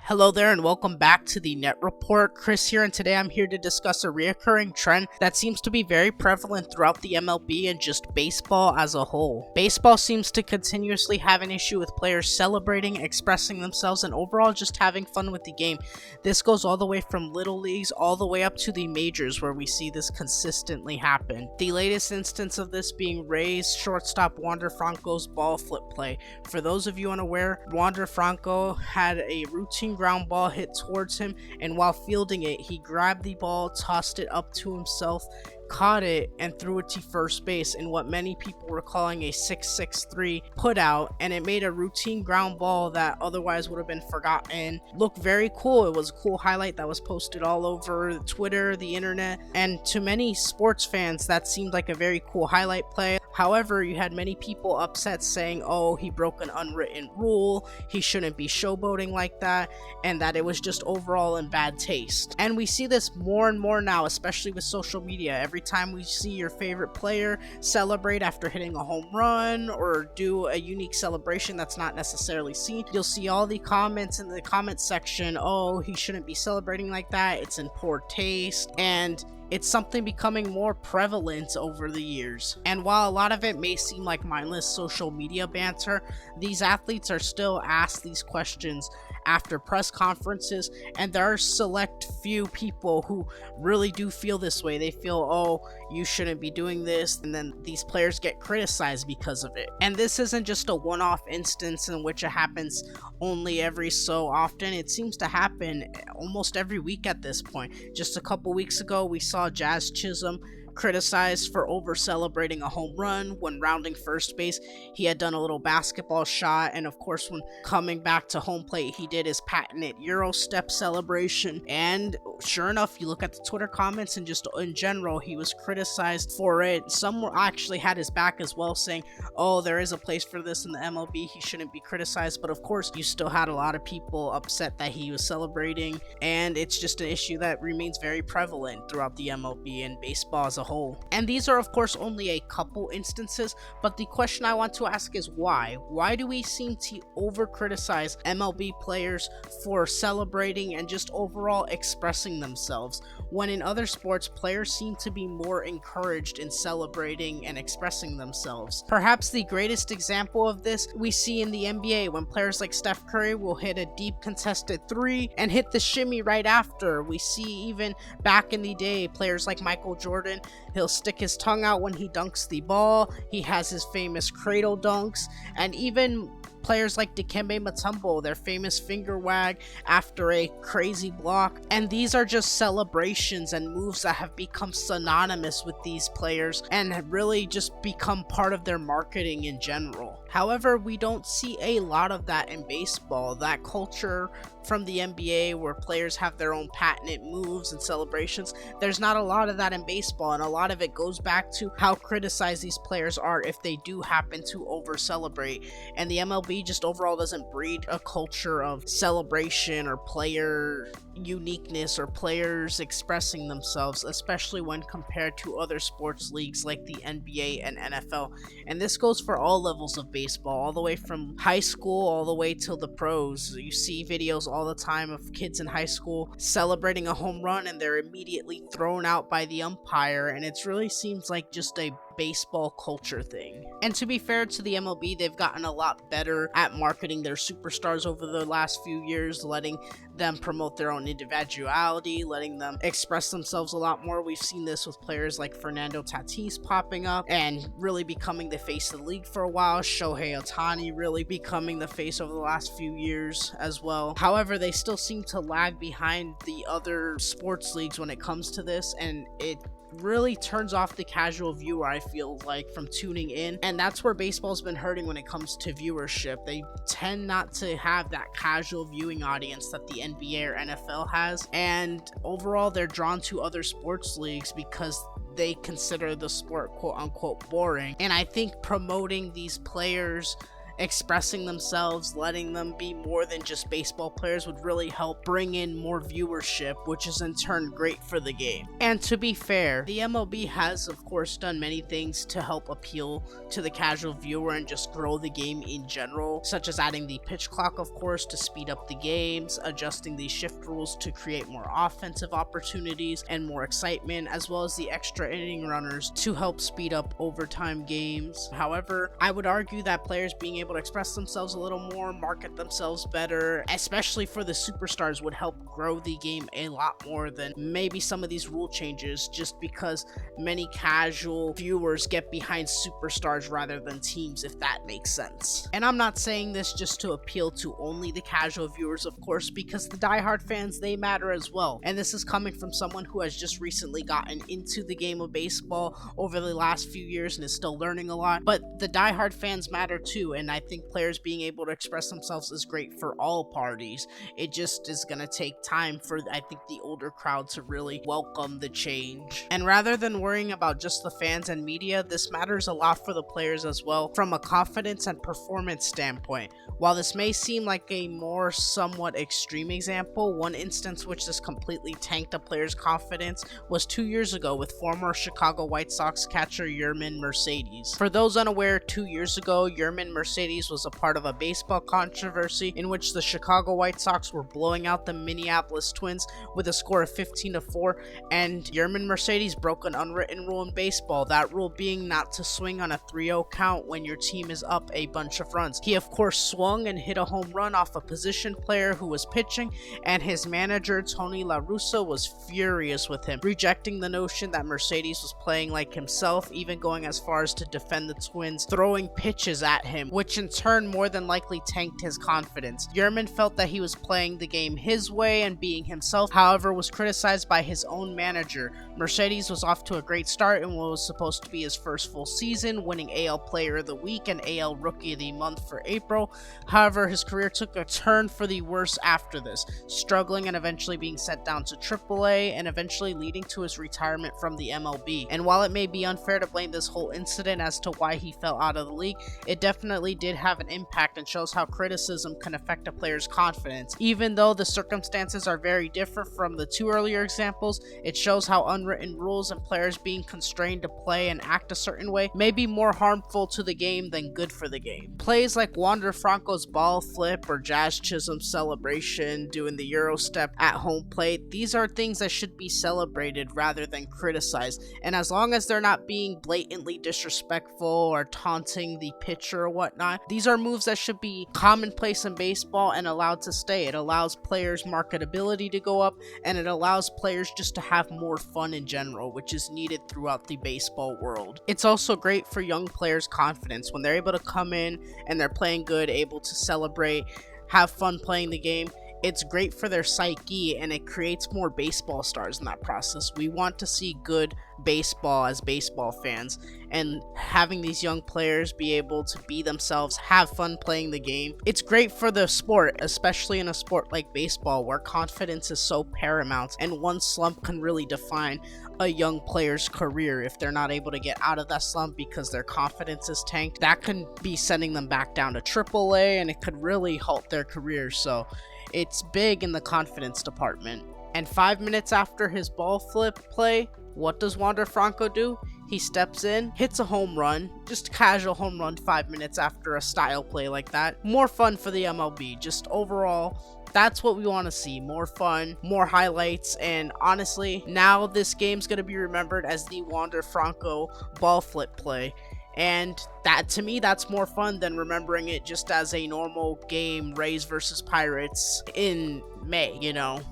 Hello there and welcome back to the Net Report. Chris here, and today I'm here to discuss a reoccurring trend that seems to be very prevalent throughout the MLB and just baseball as a whole. Baseball seems to continuously have an issue with players celebrating, expressing themselves, and overall just having fun with the game. This goes all the way from little leagues all the way up to the majors, where we see this consistently happen. The latest instance of this being Rays shortstop Wander Franco's ball flip play. For those of you unaware, Wander Franco had a routine ground ball hit towards him, and while fielding it, he grabbed the ball, tossed it up to himself, caught it, and threw it to first base in what many people were calling a 6-6-3 putout, and it made a routine ground ball that otherwise would have been forgotten look very cool. It was a cool highlight that was posted all over Twitter, the internet, and to many sports fans that seemed like a very cool highlight play. However, you had many people upset saying, oh, he broke an unwritten rule, he shouldn't be showboating like that, and that it was just overall in bad taste. And we see this more and more now, especially with social media. Every time we see your favorite player celebrate after hitting a home run or do a unique celebration that's not necessarily seen, you'll see all the comments in the comment section, oh, he shouldn't be celebrating like that, it's in poor taste, and it's something becoming more prevalent over the years. And while a lot of it may seem like mindless social media banter, these athletes are still asked these questions after press conferences, and there are select few people who really do feel this way. They feel, oh, you shouldn't be doing this, and then these players get criticized because of it. And this isn't just a one-off instance in which it happens only every so often. It seems to happen almost every week at this point. Just a couple weeks ago, we saw Jazz Chisholm criticized for over celebrating a home run when rounding first base. He had done a little basketball shot, and of course when coming back to home plate, he did his patented Euro step celebration. And sure enough, you look at the Twitter comments, and just in general, he was criticized for it. Some actually had his back as well, saying, oh, there is a place for this in the MLB, he shouldn't be criticized. But of course, you still had a lot of people upset that he was celebrating, and it's just an issue that remains very prevalent throughout the MLB and baseball as a whole. And these are of course only a couple instances, but the question I want to ask is why? Why do we seem to over criticize MLB players for celebrating and just overall expressing themselves, when in other sports players seem to be more encouraged in celebrating and expressing themselves? Perhaps the greatest example of this we see in the NBA, when players like Steph Curry will hit a deep contested three and hit the shimmy right after. We see even back in the day players like Michael Jordan, he'll stick his tongue out when he dunks the ball. He has his famous cradle dunks, and even players like Dikembe Mutombo, their famous finger wag after a crazy block. And these are just celebrations and moves that have become synonymous with these players and have really just become part of their marketing in general. However, we don't see a lot of that in baseball. That culture from the NBA where players have their own patented moves and celebrations, there's not a lot of that in baseball, and a lot of it goes back to how criticized these players are if they do happen to over celebrate. And the MLB just overall doesn't breed a culture of celebration or player uniqueness or players expressing themselves, especially when compared to other sports leagues like the NBA and NFL. And this goes for all levels of baseball, all the way from high school all the way till the pros. You see videos all the time of kids in high school celebrating a home run, and they're immediately thrown out by the umpire, and it really seems like just a baseball culture thing. And to be fair to the MLB, they've gotten a lot better at marketing their superstars over the last few years, letting them promote their own individuality, letting them express themselves a lot more. We've seen this with players like Fernando Tatis popping up and really becoming the face of the league for a while. Shohei Ohtani really becoming the face over the last few years as well. However, they still seem to lag behind the other sports leagues when it comes to this, and it really turns off the casual viewer, I feel like, from tuning in. And that's where baseball's been hurting when it comes to viewership. They tend not to have that casual viewing audience that the NBA or NFL has, and overall they're drawn to other sports leagues because they consider the sport quote unquote boring. And I think promoting these players expressing themselves, letting them be more than just baseball players would really help bring in more viewership, which is in turn great for the game. And to be fair, the MLB has of course done many things to help appeal to the casual viewer and just grow the game in general, such as adding the pitch clock of course to speed up the games, adjusting the shift rules to create more offensive opportunities and more excitement, as well as the extra inning runners to help speed up overtime games. However, I would argue that players being able to express themselves a little more, market themselves better, especially for the superstars, would help grow the game a lot more than maybe some of these rule changes, just because many casual viewers get behind superstars rather than teams, if that makes sense. And I'm not saying this just to appeal to only the casual viewers, of course, because the diehard fans, they matter as well. And this is coming from someone who has just recently gotten into the game of baseball over the last few years and is still learning a lot. But the diehard fans matter too, and I think players being able to express themselves is great for all parties. It just is going to take time for, I think, the older crowd to really welcome the change. And rather than worrying about just the fans and media, this matters a lot for the players as well, from a confidence and performance standpoint. While this may seem like a more somewhat extreme example, one instance which this completely tanked a player's confidence was 2 years ago with former Chicago White Sox catcher Yermin Mercedes. For those unaware, 2 years ago, Yermin Mercedes was a part of a baseball controversy in which the Chicago White Sox were blowing out the Minneapolis Twins with a score of 15-4, and Yermin Mercedes broke an unwritten rule in baseball, that rule being not to swing on a 3-0 count when your team is up a bunch of runs. He of course swung and hit a home run off a position player who was pitching, and his manager Tony La Russa was furious with him, rejecting the notion that Mercedes was playing like himself, even going as far as to defend the Twins throwing pitches at him, which in turn more than likely tanked his confidence. Yermin felt that he was playing the game his way and being himself, however was criticized by his own manager. Mercedes was off to a great start in what was supposed to be his first full season, winning AL Player of the Week and AL Rookie of the Month for April. However, his career took a turn for the worse after this, struggling and eventually being sent down to AAA and eventually leading to his retirement from the MLB. And while it may be unfair to blame this whole incident as to why he fell out of the league, it definitely did have an impact and shows how criticism can affect a player's confidence. Even though the circumstances are very different from the two earlier examples, it shows how unwritten rules and players being constrained to play and act a certain way may be more harmful to the game than good for the game. Plays like Wander Franco's ball flip or Jazz Chisholm's celebration doing the Euro step at home plate, these are things that should be celebrated rather than criticized. And as long as they're not being blatantly disrespectful or taunting the pitcher or whatnot, these are moves that should be commonplace in baseball and allowed to stay. It allows players' marketability to go up, and it allows players just to have more fun in general, which is needed throughout the baseball world. It's also great for young players' confidence when they're able to come in and they're playing good, able to celebrate, have fun playing the game. It's great for their psyche, and it creates more baseball stars in that process. We want to see good baseball as baseball fans, and having these young players be able to be themselves, have fun playing the game, it's great for the sport, especially in a sport like baseball where confidence is so paramount, and one slump can really define a young player's career. If they're not able to get out of that slump because their confidence is tanked, that can be sending them back down to AAA, and it could really halt their career. So it's big in the confidence department. And 5 minutes after his ball flip play, what does Wander Franco do? He steps in, hits a home run, just a casual home run 5 minutes after a style play like that. More fun for the MLB. Just overall, that's what we want to see. More fun, more highlights, and honestly, now this game's going to be remembered as the Wander Franco ball flip play. And that, to me, that's more fun than remembering it just as a normal game, Rays versus Pirates in May,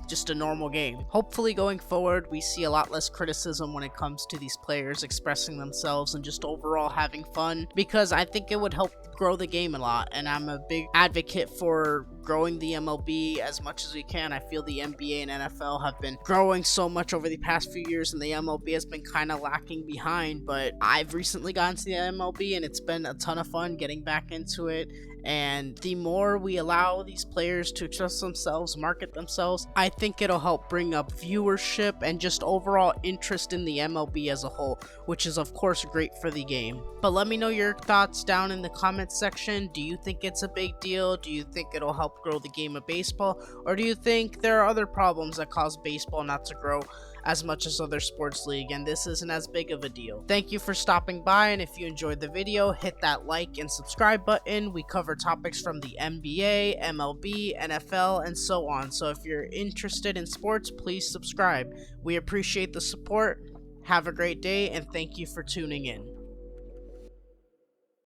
just a normal game. Hopefully going forward, we see a lot less criticism when it comes to these players expressing themselves and just overall having fun, because I think it would help grow the game a lot, and I'm a big advocate for growing the MLB as much as we can. I feel the NBA and NFL have been growing so much over the past few years, and the MLB has been kind of lacking behind, but I've recently gotten to the MLB, and it's been a ton of fun getting back into it And the more we allow these players to express themselves, market themselves, I think it'll help bring up viewership and just overall interest in the MLB as a whole, which is of course great for the game. But let me know your thoughts down in the comments section. Do you think it's a big deal? Do you think it'll help grow the game of baseball? Or do you think there are other problems that cause baseball not to grow as much as other sports league, and this isn't as big of a deal? Thank you for stopping by, and if you enjoyed the video, hit that like and subscribe button. We cover topics from the NBA, MLB, NFL, and so on. So if you're interested in sports, please subscribe. We appreciate the support. Have a great day, and thank you for tuning in.